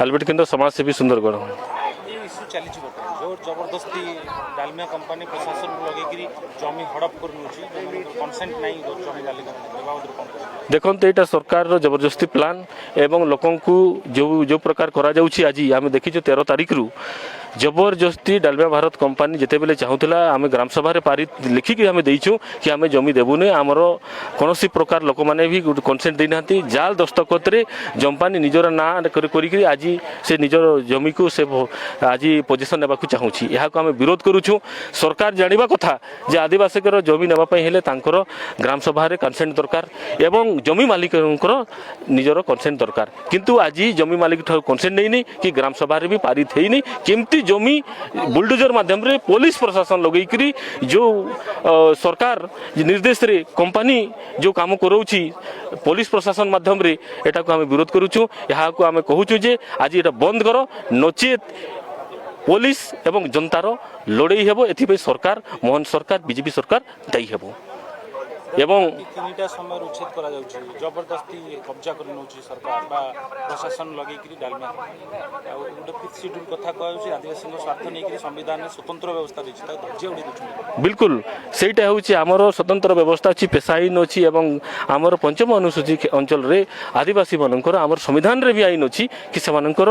Albert केन्द्र समाजसेवी Sundargarh. Issue चली जो जबरदस्ती डालमिया कंपनी प्रशासन को लगे जमी हड़प कर कनसेंट नहीं जमी मालिक देखो यहाँ सरकार जबरदस्ती प्लान एवं लोक जो जो प्रकार करा जाउछि आज आम देखी 13 तारीख रु जबरदस्ती डालमिया भारत कंपनी जिते बेले चाहूला आम ग्राम सभा पारित लिखिकी आम देचु कि आम जमी देबुनि आमर कौन प्रकार लोक मैंने भी कनसेंट देना जाल दस्तखत जम्पानी निजर ना करी आज से निजर जमी को से आज पोजिशन नेबा चाहूँगी यहाँ आम विरोध करुचु। सरकार जानिबा कथा जे आदिवासी जमी नेबाई हेले तांकर ग्राम सभा कनसेंट दरकार एवं जमी मालिक निजर कनसेंट दरकार किंतु आज जमी मालिक कनसेंट नहीं कि ग्राम सभा भी पारित होनी केमती जमी बुलडोजर माध्यम रे पुलिस प्रशासन लगेकरी जो सरकार निर्देश रे कंपनी जो काम करोछि पुलिस प्रशासन माध्यम रे एटा को आम विरोध करुचु। यहाँ को आम कहूचु जे आज एटा बंद करो नचेत पुलिस एवं जनतार लड़ई हेबो एथि सरकार मोहन सरकार बीजेपी सरकार दायी हेबो एवं तीनटा समय उच्छेद करा जाउछि जबरदस्ती कब्जा कर नउछि सरकार बा प्रशासन लगे डालमिया गोटे फिफ्थ शेड्यूल कथा कहउछि आदिवासी स्वार्थ नहीं संविधान में स्वतंत्र व्यवस्था रही धैर्य उड़ी दउछि बिल्कुल सेटा होछि हमर स्वतंत्र व्यवस्था अछि पेशा आईन अछि एवं हमर पंचम अनुसूची अंचल रे आदिवासी मानकर हमर संविधान रे भी आईन अछि कि से मानकर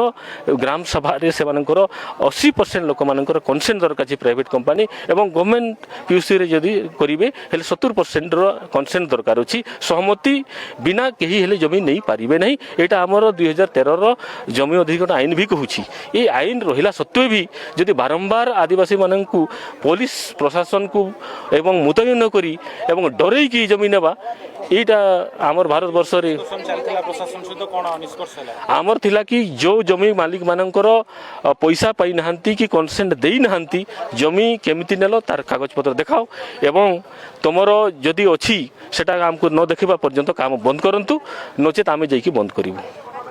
ग्राम सभा रे से मानकर 80% लोक मानकर कन्सेंट दरकार अछि प्राइवेट कंपनी एवं गवर्नमेंट पीयूसी रे जदी करिवे हेले 70% रो कनसेंट दरकार अछि सहमति बिना कहीं हेले जमी नहीं पारिबे नहीं एटा हमर 2013 रो जमी अधिग्रहण आईन भी कहूछि। ये आईन रहिला सत्वे भी जदि बारंबार आदिवासी माननकु पुलिस प्रशासन को एवं मुतयन करी एवं डरै की जमी नेबा एटा हमर भारत वर्ष रे प्रशासन सहित कोन निष्कर्ष हला हमर थिला कि जो जमी मालिक मानकर पैसा पाई नहांती कि कनसेंट देई नहांती जमी केमिति नेलो तार कागज पत्र देखाओ एवं तुमरो जदि अछि सेटा हमको न देखिबा पर्यंत काम बंद करंतु नचेत आमे जाई कि बंद करिवु।